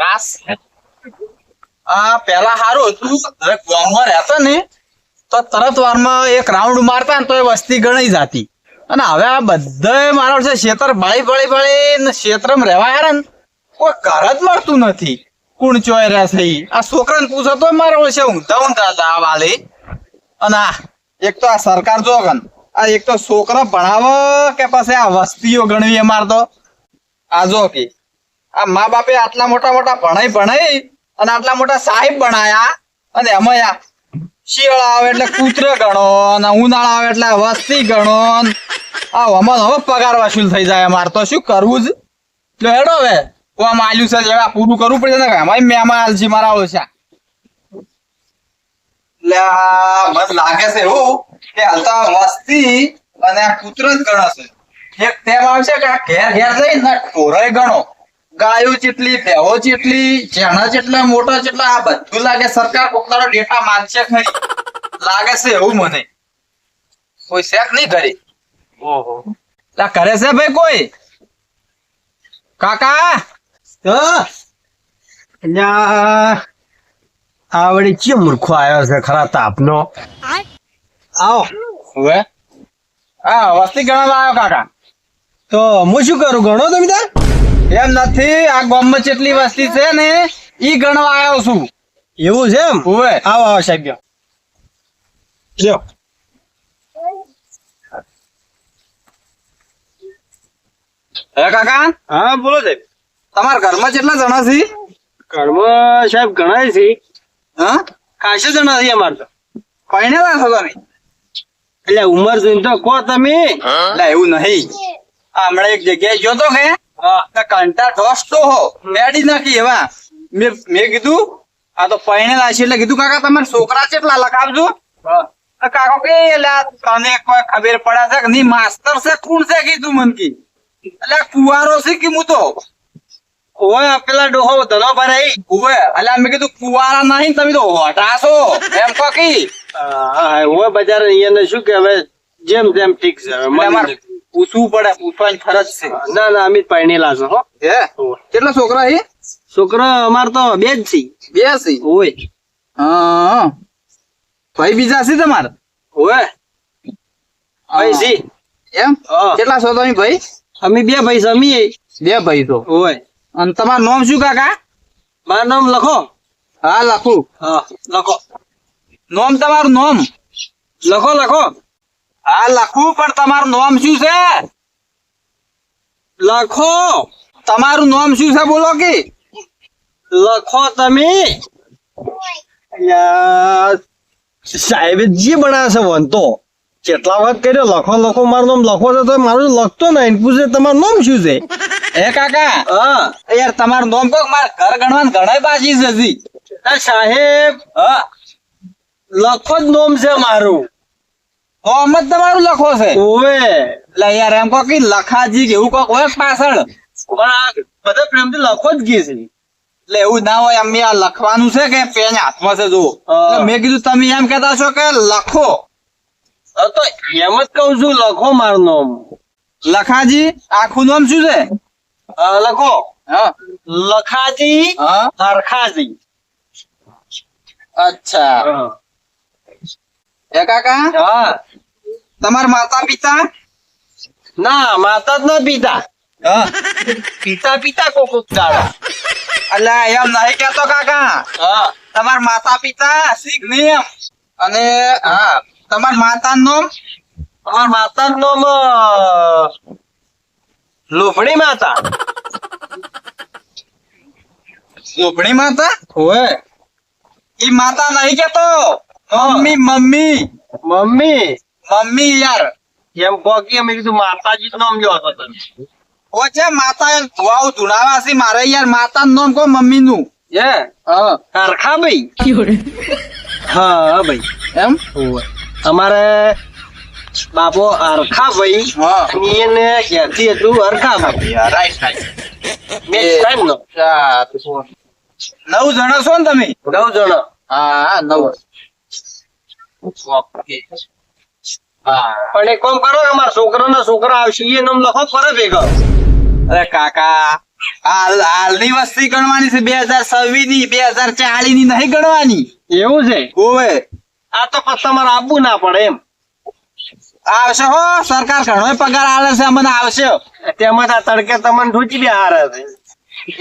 Pass પેલા સારું હતું. ગામમાં રહેતા ને તો તરત વારમાં એક રાઉન્ડ મારતા ને તો એ વસ્તી ગણાઈ જાતી. અને હવે આ બધા મારો છે ક્ષેત્ર બળી ને ક્ષેત્રમાં રહેવા યાર ને કોઈ ઘર જ મળતું નથી. કોણ ચોય રહેશે આ છોકરાને પૂછો તો મારો છે ઊંધા વાલે. અને આ એક તો આ સરકાર જો આ એક તો છોકરા ભણાવે કે પછી આ વસ્તીઓ ગણવી અમાર તો આ જો કે આ મા બાપે આટલા મોટા ભણાઈ અને આટલા મોટા સાહેબ બનાયા અને એમાં આ શિયાળા આવે એટલે કૂતર ગણો અને ઉનાળા આવે એટલે વસ્તી ગણો. આ હમણાં હવે પગાર વસૂલ થઈ જાય અમારે તો શું કરવું જ. એટલે હેડો હવે આમ આલ્યું છે જેવા પૂરું કરવું પડશે ને એમાં મેમાં આલજી મારા ઓછા. એટલે મને લાગે છે એવું કે હાલતા વસ્તી અને આ કૂતર જ ગણશે. એક તેમ આવશે કે આ ઘેર જઈને ઢોરાય ગણો, ગાયો ચેટલી, ભેહો ચેટલી, જેણા ચેટલા, મોટા ચેટલા, આ બધું લાગે સરકાર પોતાનો ડેટા માનશે ખરી. લાગે છે એવું મને. કોઈ શેક નહીં કરી. ઓહો કરે છે ભાઈ કોઈ કાકા? આવડી ચિયો મૂર્ખો આવ્યો છે ખરા તાપનો. આવો હવે હા વસ્તી ગણવા આવ્યો કાકા. તો હું શું કરું, ગણો તમે તાર? એમ નથી, આ ગામમાં જેટલી વસ્તી છે ને ઈ ગણવા આવ્યો છું. એવું છે એમ? હવે આવો આવો સાહેબ લ્યો. હે કાકા? હા બોલો સાહેબ. તમારા ઘરમાં કેટલા જણા છે? ઘરમાં સાહેબ ગણાય છે. હા ખાસા જણા છે અમારે તો. પરણેલા છો તમે? એટલે ઉંમર જોઈને તો કહો તમે. એટલે એવું નહીં, હમણાં એક જગ્યાએ જોતો કે કંટા ઢોસતો હો મેડી નાખી એવા. મેં કીધું આ તો પરણેલા છે એટલે કીધું કાકા તમારા છોકરા કેટલા લખાવજો. કાકો કે તને કોઈ ખબર પડે છે કે નહીં માસ્તર છે કોણ છે કીધું મન કી. એટલે કુવારો છે કે હું તો ઓય પેલા ડોહો ધનો ભરાઈ. ઓવે એટલે મેં કીધું કુવારા નહીં તમે તો હોટા છો એમ કહો કી. હા ઓય બજાર અહીંયા શું કે હવે જેમ જેમ ઠીક છે. અમારે પૂછવું પડે, પૂછવાની ફરજ છે. ના ના અમિત પરણેલા છે હો. હે કેટલા છોકરા છે? છોકરા અમાર તો બે જ છે. બે છે? ઓય હા ભાઈ બીજા છે તમારે? ઓય ભાઈ છે એમ? કેટલા છો તમે ભાઈ? અમે બે ભાઈ છે. અમે બે ભાઈ છો? ઓય. અને તમારું નામ શું કાકા? મારું નામ લખો. હા લખું. હા લખો. નામ તમારું નામ લખો લખો. હા લખું પણ તમારું નામ શું છે? લખો. તમારું નામ શું છે બોલો કે? લખો તમે. સાહેબ જે બનાવે છે વનતો કેટલા વખત કર્યો લખો લખો. મારું નામ લખો છે તો મારું લખતો ને પૂછે તમારું નામ શું છે? હે કાકા? હા યાર તમારું નામ કહો, મારે ઘર ગણવાનું ઘણા બાકી છે હજી. સાહેબ હા લખો જ નામ છે મારું. નામ જ તમારું લખો છે? ઓવે. એટલે યાર એમ કહો કે લખાજી કે એવું કોક હોય પાછળ. પણ આ બધા પ્રેમથી લખો જ ગઈ છે. એટલે એવું ના હોય, એમ આ લખવાનું છે કે પેન હાથમાં છે જો. મેં કીધું તમે એમ કહેતા છો કે લખો. તો એમ જ કઉ છું લખો મારું નામ. લખાજી આખું નામ શું છે? લખો. હા લખાજી હા હરખાજી. અચ્છા. હે કાકા? હા તમારા માતા પિતા? ના માતા જ ન પિતા. હા પિતા પિતા કોક દાડા. એટલે એમ નહીં કેતો કાકા. હા તમારા માતા પિતા શીખ નિયમ અને હા તમારા માતાનું નામ? અમાર માતા નું નામ લોભણી માતા. લોભણી માતા? ઓય. ઈ માતા નહીં કેતો, મમ્મી મમ્મી મમ્મી. મમ્મી યાર. એમ કહો કે મેં કીધું માતાજી નું નામ લ્યો હતો તમે. ઓ છે માતા એમ ધુવાઓ ધુણાવા છે મારે યાર. માતાનું નામ કહો મમ્મી નું. હે હા હરખા ભાઈ. હા ભાઈ એમ? ઓય. અમારે બાપો હરખા ભાઈ. હા એને ક્યાંથી હતું હરખા ભાઈ. Right right. બે ટાઈમ નો. 9 જણા છો ને તમે? 9 જણા. હા 9. ઓકે. હા પણ એક કામ કરો અમારા છોકરા આવશે એ નામ લખો ફરે ભેગા. અરે કાકા હાલની વસ્તી ગણવાની છે 2026 ની 2040 ની નહીં ગણવાની. એવું છે? ઓવે આ તો પછી તમારે આપવું ના પડે એમ. આવશે હો, સરકાર ઘણો પગાર આલે છે અમને, આવશે. તેમાં આ તડકે તમને ઠોચી બે હારે છે.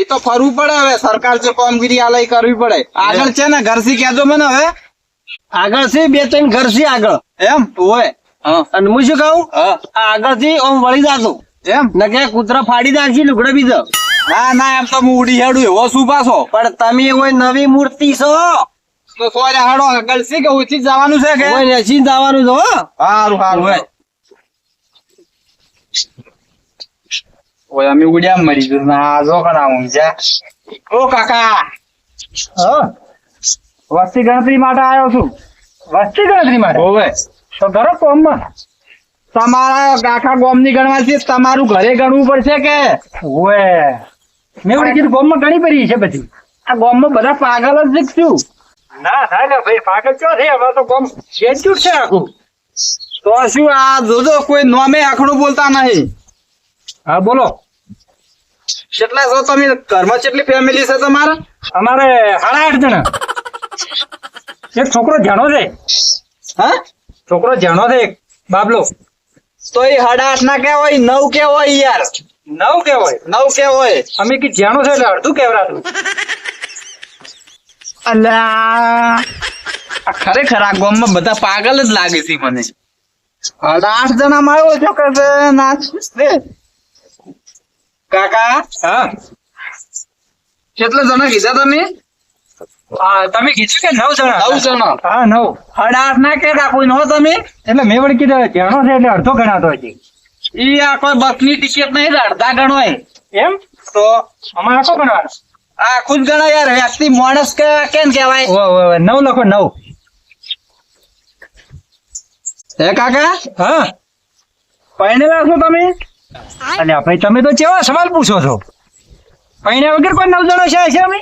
એ તો ફરવું પડે, હવે સરકાર જે કામગીરી આલે એ કરવી પડે. આગળ છે ને ઘરથી કહેજો મને હવે. આગળ છે 2-3 ઘર છે આગળ એમ ઓય અને હું શું કહું, હા આ આગળથી ઓમ વળી જાતો એમ. ને કે કૂતરા ફાડી નાખી લુગડા બીજો. ના ના, એમ તો હું ઉડી હેડું એવો શું પાછો. પણ તમે કોઈ નવી મૂર્તિ છો, તો સોરે હાડો આગળ છે કે ઓછી જવાનું છે કે કોઈ રેસી જવાનું છે હો. સારું સારું. ઓય અમે ઉડ્યા મરી ગયું ના જો કણા ઊંઝા. ઓ કાકા, હા, વસ્તી ગણતરી માટે આવ્યો છું. વસ્તી ગણતરી માટે ઓવે તો ઘરો કોમમાં તમારા આખા ગામની ગણવાથી તમારું ઘરે ગણવું પડશે કે. ઓએ મેં વળી કીધું કોમમાં ઘણી પડી છે બધી. આ ગામમાં બધા પાગલ જ શીખશું. ના થાય ને ભાઈ, પાગલ ચો છે હવે તો કોમ જેટલું છે આખું. તો શું આ જોજો કોઈ નોમે આખણું બોલતા નહીં. હા બોલો. કેટલા છો તમે ઘરમાં? કેટલી ફેમિલી છે તમારા? અમારે 8.5 જણા. એક છોકરો જાણો છે, હા છોકરો જાણો છે એક બાબલો. તો એ 8.5 ના કેવાય 9 કેવાય યાર. 9 કેવાય. 9 કેવાય. અમે કી જાણો છે એટલે અડધું કેવરાતું. અલ્યા આ ખરેખર આ ગામમાં બધા પાગલ જ લાગે છે મને. 8.5 જણા માં આવ્યો છો કે નાચ રે કાકા. હા, કેટલા જણા કીધા તમે? તમે કીધું કે 9 જણા. 9 જણા. હા 9. 8.5 ના કેતા કોઈ નો તમે? એટલે મેં વળી કીધું જાણો છે એટલે અડધો ગણાતો હજી. ઈ આ કોઈ બસની ટિકિટ નહીં એટલે અડધા ગણવાય. એમ તો અમારે આખો ગણવાનો. આ ખુદ ગણા યાર, વ્યક્તિ માણસ કેમ કેવાય? 9 લખો 9. હે કાકા, હા, પરણેલા છો તમે? અલ્યા ભાઈ તમે તો કેવા સવાલ પૂછો છો? પૈણ્યા વગર કોઈ 9 જણા છે અમે?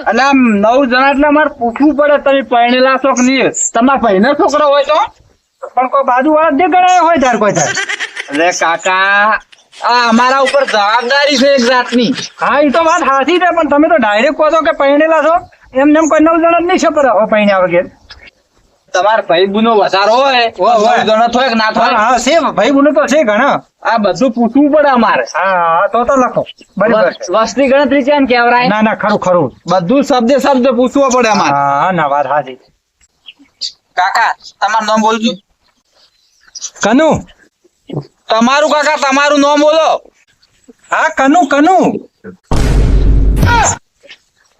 એટલે આમ 9 જણા એટલે મારે પૂછવું પડે તમે પરણેલા છો કે નહીં. તમારા ભાઈનો છોકરો હોય તો? પણ કોઈ બાજુ વાળા જે ગણાય હોય તાર કોઈ તાર. અરે કાકા, આ અમારા ઉપર જવાબદારી છે એક જાતની. હા એ તો વાત સાચી છે, પણ તમે તો ડાયરેક્ટ કહો છો કે પૈણેલા છો. એમને એમ કોઈ 9 જણા જ નહીં ખબર હોય પૈણ્યા વગર. તમારા ભાઈ બુનો વધારો હોય 9 જણા થોય કે ના થોય? હા છે ભાઈ બોલો તો છે ઘણા. આ બધું પૂછવું પડે અમારે. હા તો લખો બરાબર. વસ્તી ગણતરી છે ને કેવરાય? ના ના ખરું ખરું. બધું શબ્દ પૂછવું પડે અમારે. હા ના વાત સાચી. કાકા તમારું નામ બોલજો. કનુ. તમારું કાકા તમારું નામ બોલો. હા કનુ કનુ.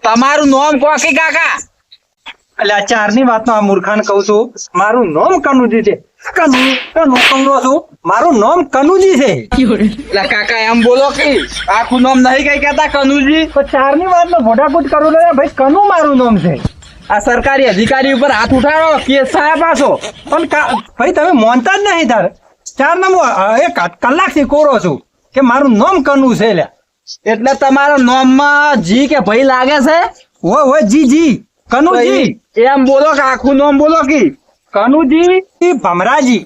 તમારું નામ કોકી કાકા? એટલે આ 4 ની વાતનો આ મૂર્ખાને કહું છું, મારું નામ કનુજી છે. કનુ કનુ કહું છું, મારું નામ કનુજી છે. એટલે કાકા એમ બોલો કે આખું નામ નહીં કઈ કહેતા કનુજી? તો 4 ની વાતનો મોઢાકૂટ કરું લે ભાઈ, કનુ મારું નામ છે. આ સરકારી અધિકારી ઉપર હાથ ઉઠાડો કેસ સાહેબ પાછો. પણ ભાઈ તમે માનતા જ નહીં તાર. 4 નામ એક કલાકથી કોરો છું કે મારું નામ કનુ છે લ્યા. એટલે તમારા નામમાં જી કે ભાઈ લાગે છે? હોય જી જી કનુજી. એમ બોલો કે આખું નામ બોલો કે? કનુજી ભમરાજી.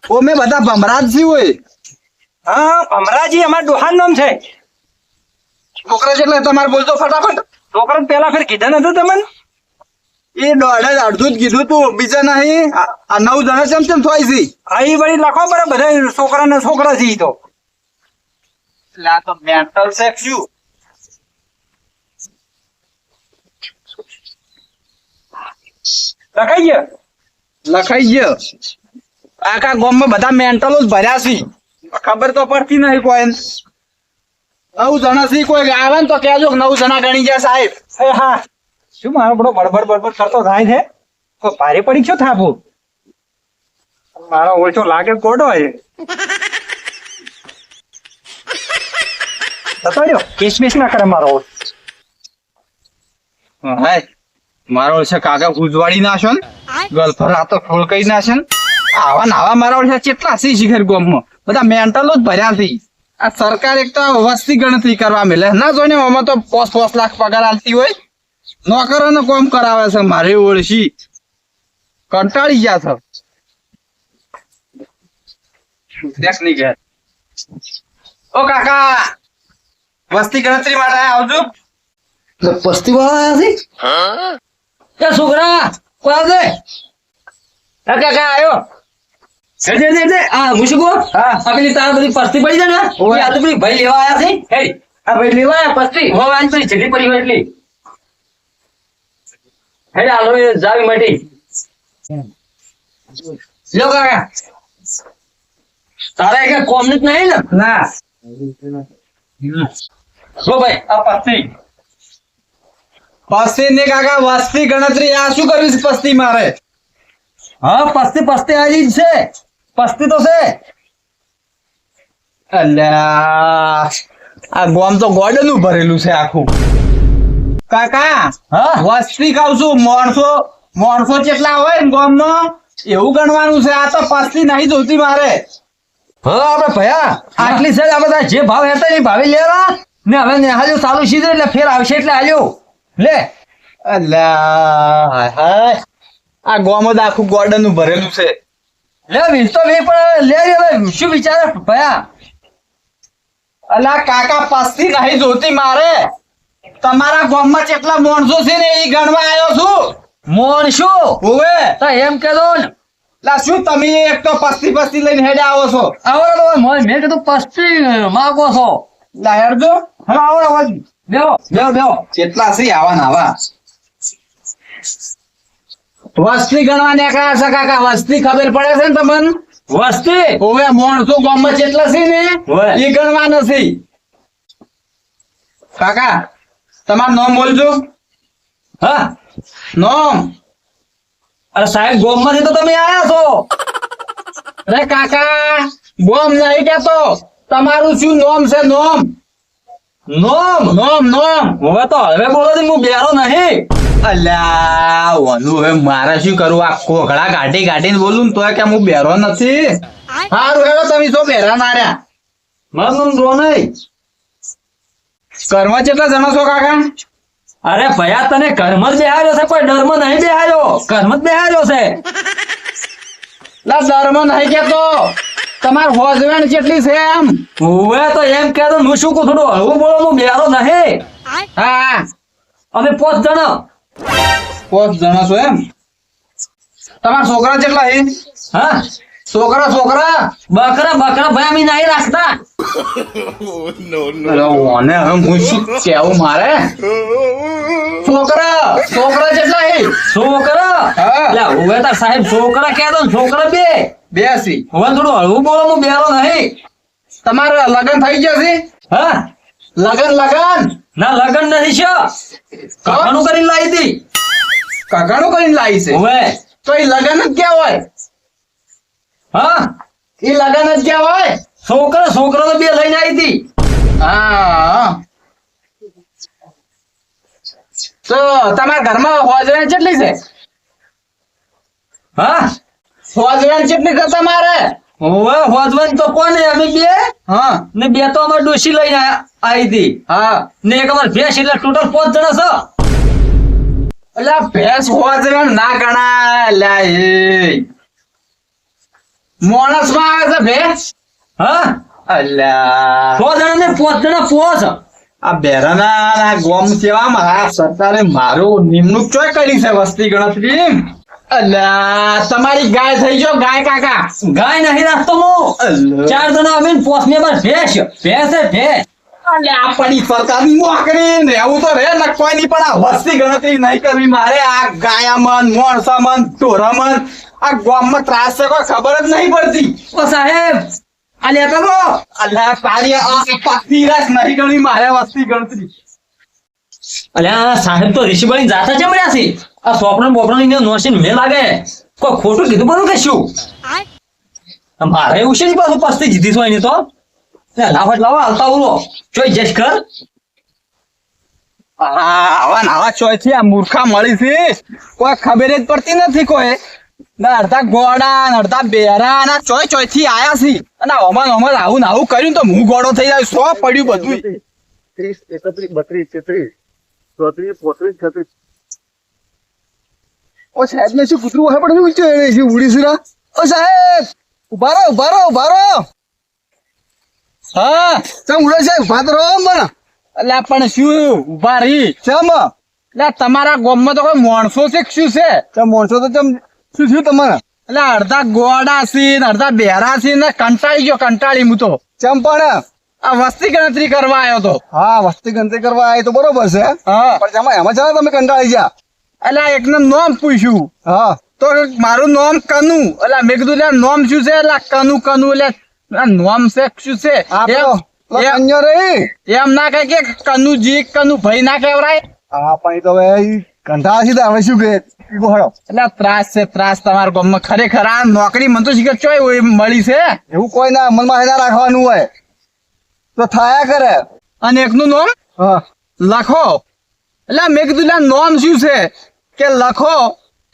ઓ મેં બધા ભમરાજી હોય. હા ભમરાજી અમારું ડોહાન નામ છે. છોકરા એટલે તમારે બોલતો ફટાફટ. છોકરા પેલા ફેર કીધા નતું તમને? એ દોઢ અડધું જ કીધું તું, બીજા નહીં. આ 9 જણા ચમ થાય છે? હા એ વળી લખો બરાબર, બધા છોકરા ને છોકરા છે ઈ તો. એટલે આ તો મેન્ટલ છે શું? લખાઈ ગયો. લખાઈ ગયો. આખા ગામમાં બધા મેન્ટલો જ ભર્યા છે. ખબર તો પડતી નહીં કોઈ. 9 જણા છે, કોઈ આવે ને તો કહેજો કે 9 જણા ગણી ગયા સાહેબ. એ હા શું મારો બડો બડબડ કરતો થાય છે? કોઈ ભારે પડી છો થાપું? મારો ઓછો લાગે કોડો છે. જતો રહ્યો. કિસમિસ ના કરે મારો. હાય મારો છે કાકા ઉજવાડી નાખો ને, ગલફર આ તો ફોલકાઈ નાખે ને. આવા ને આવા મારા ઓળખે કેટલા છે શિખર ગામમાં, બધા મેન્ટલો જ ભર્યા છે. આ સરકાર એક તો વસ્તી ગણતરી કરવા મેલે ના જોઈને આમાં તો 5 લાખ પગાર આલતી હોય. નોકરોને કામ કરાવે છે મારી ઓળખી. કંટાળી ગયા છો. દેખ નહીં ગયા. ઓ કાકા વસ્તી ગણતરી માટે આવજો. પસ્તી વાળા આયા છે એ છોકરા કોઈ આવજે આ કાકા આવ્યો આ હું શું કહું આ પેલી તારા બધી પસ્તી પડી છે ને એ આ તો પેલી ભાઈ લેવા આયા છે હે આ ભાઈ લેવા આયા પસ્તી હો આજ પેલી છેલ્લી પડી હોય એટલી હે હાલો એ જાવી મટી લો કાકા તારે કે કોમ જ નહીં ને ના લો ભાઈ આ પસ્તી પસ્તી ને કાકા વસ્તી ગણતરી આ શું કરવી છે પસ્તી મારે? હા પસ્તી આવી જ છે પસ્તી તો છે અલ્યા આ ગોમ તો ગોડન નું ભરેલું છે આખું. કાકા હા વસ્તી કહું છું, માણસો કેટલા હોય ને ગોમમાં એવું ગણવાનું છે. આ તો પસ્તી નહીં જોતી મારે. હા આપડે ભયા આટલી છે આ બધા જે ભાવ હતા એ ભાવે લેવા ને હવે નેહાલ્યું ચાલુ સીધું એટલે ફેર આવશે એટલે હાલ્યો લે અલ્યા હાય હાય આ ગોમ જ આખું ગોડન નું ભરેલું છે. લે વીસ તો વી પણ લે હવે શું વિચારે ભયા અલા કાકા પસ્તી નહીં જોતી મારે. તમારા ગામમાં કેટલા માણસો છે ને એ ગણવા આવ્યો છું. મોન શું ઓવે તો એમ કેદો ને લા શું તમે એક તો પસ્તી લઈને હેડે આવો છો? આવડે તો મેં કીધું પસ્તી માગો છો લા હેડજો. હા આવડે આવાજ બેહો કેટલા છે આવા ને આવા વસ્તી ગણવા નીકળ્યા છે કાકા. વસ્તી ખબર પડે છે ને તમને? વસ્તી ઓવે માણસો ગામમાં જેટલા છે ને ઓવે. એ ગણવા નથી. કાકા તમારું નામ બોલજો. હા નામ અરે સાહેબ ગોમ માંથી તો તમે આયા છો અરે કાકા ગોમ નહીં કેતો. તમારું શું નામ છે? નામ હવે તો હવે બોલો છે હું બેરો નહીં અલ્યા ઓનું હવે મારે શું કરવું? આ કોકડા કાઢીને બોલું ને તોય કે હું બેરો નથી. સારું હેડો તમે શું બેરા નાડ્યા? મારું નામ રો નહીં ઘરમાં કેટલા જણા છો કાકા? અરે ભયા તને ઘરમાં જ બેહાર્યો છે કોઈ ડરમાં નહીં બેહાર્યો ઘરમાં જ બેહાર્યો છે લા દરમાં નહીં કેતો. તમાર હોજવેણ કેટલી છે એમ? હવે તો એમ કહેતો હું શું કહું થોડું હળવું બોલો હું બેરો નહીં હા અમે 5 જણા 5 જણા છો એમ? તમારા છોકરા કેટલા છે? હા છોકરા બકરા ભાઈ અમે નહીં રાખતા અરે ઓને હવે હું શું કેવું મારે? છોકરા કેટલા છે? છોકરા હા. લે હવે તાર સાહેબ છોકરા કહેતો ને છોકરા બે બેસી. હવે થોડું હળવું બોલો હું બેરો નહીં તમારા લગ્ન થઈ ગયા છે? હા લગ્ન ના લગન નથી છે કાકાનું કરીને લાવી હતી કાકાનું કરીને લાવી છે? હવે તો એ લગ્ન જ ક્યાં હોય? હા એ લગ્ન જ ક્યાં હોય? છોકરા તો બે લઈને આવી હતી હા તો તમારા ઘરમાં હોજવેણ કેટલી છે? હા હોજવેણ કેટલી છે તમારે? હવે હોજવન તો કોને અમે બે હા ને બે તો અમારે ડોશી લઈને આવી હતી હા ને એક અમારે ભેંસ એટલે ટોટલ 5 જણા છે એટલે ભેંસ હોજવેણ ના ગણાય. લ્યા એ માણસ માં આવે છે ભેંસ? હા અલ્યા 6 જણા ને 5 જણા પોચ આ બેરાના ગોમ કેવા મારા સરકારે મારું નિમણૂક ચોય કરી છે વસ્તી ગણતરી. અલ્યા તમારી ગાય થઈ ગયો ગાય કાકા. ગાય નહીં રાખતો હું અલ્યા 4 જણા આવીને 5 ને બાર ભેંસ અલ્યા પડી સરકારની નોકરી ને એવું તો રે ને કોઈ નહીં પણ આ વસ્તી ગણતરી નહીં કરવી મારે. આ ગાયામન મોણસામન ઢોરામન આ ગામમાં ત્રાસ છે કોઈ ખબર જ નહીં પડતી. ઓ સાહેબ આ લેતા તો અલ્યા તારી આ પત્તી રાખ નહીં કરવી મારે વસ્તી ગણતરી. અલ્યા સાહેબ તો ઋષિભાઈ જાતા ચમડ્યા છે આ સોપરણ બોપરણ ને નોશીન મે લાગે કોઈ ખોટું કીધું બધું કે શું મારે એવું છે ને પાછું પસ્તી જીધી છો એની તો લાવટ લાવો હાલતા બોલો જોઈ જશ કર આવા ચોયથી આ મૂર્ખા મળી છે કોઈ ખબર જ પડતી નથી. કોઈ ના અડધા ગોડા ને અડધા બેરા ના ચોય થી આયા છે અને અમન આવું ને આવું કર્યું તો હું ગોળો થઈ જાય. સો પડ્યું બધું. 30, 31, 32, 33, 34, 35. ઓ સાહેબ ને શું કૂતરું હોય પણ ઊંચો એને છે ઉડી સુરા. ઓ સાહેબ ઉભા રહો. હા ચમ ઉડે છે ઉભા તો રહો પણ એટલે પણ શું ઉભા રહી ચમ એટલે તમારા ગામમાં તો કોઈ માણસો છે કે શું છે ચમ મોણસો તો ચમ શું થયું તમારે એટલે અડધા ગોડા છે ને અડધા બેરા છે ને કંટાળી હું તો ચમ પણ આ વસ્તી ગણતરી કરવા આવ્યો તો હા વસ્તી ગણતરી કરવા આવી તો બરોબર છે હા પણ એમાં ચાલો તમે કંટાળી ગયા એટલે એકને નામ પૂછ્યું હા તો મારું નામ કનુ એટલે મેં કીધું લે નામ શું છે એટલે કનુ એટલે આ નામ છે શું છે એમ એમ ના કહે કે કનુજી કનુ ભાઈ ના કહેવરાય હા પણ એ તો હવે કંટાળા સીધા હવે શું કે હળો એટલે ત્રાસ છે ત્રાસ તમારા ગામમાં ખરેખર આ નોકરી મને તો શીખર ચોય હોય મળી છે એવું કોઈ ના મનમાં હેના રાખવાનું હોય તો થાયા કરે અને એકનું નામ હા લખો એટલે મેં કીધું લે નામ શું છે કે લખો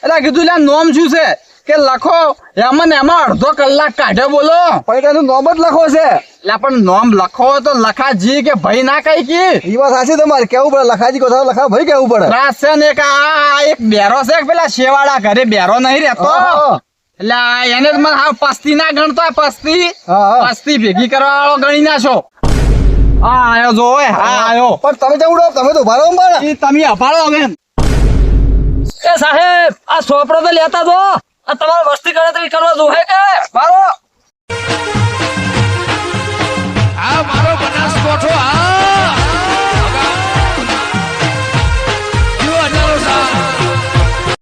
એટલે કીધું લે નામ શું છે કે લખો એમાં ને એમાં અડધો કલાક કાઢ્યો બોલો પછી તેનું નોમ જ લખો છે એટલે પણ નામ લખો તો લખાજી કે ભાઈ ના કઈ કે એ વાત સાચી તમારે કેવું પડે લખાજી কথা લખા ભાઈ કેવું પડે ત્રાસ છે ને એક આ એક બેરો છે કે પેલા શેવાડા ઘરે બેરો નહીં રહેતો હા, એટલે એને જ મને હા પસ્તી ના ગણતો હોય, પસ્તી હા. પસ્તી ભેગી કરવા વાળો ગણી ના છો હા આયો જો ઓય હા આયો પણ તમે કેવું ઉડો તમે તો ઉભા રહો મારા ઈ તમે અભાડો હવે એ સાહેબ આ સોપડો તો લેતા દો આ તમારે વસ્તી ગણતરી કરવા જો હે કે મારો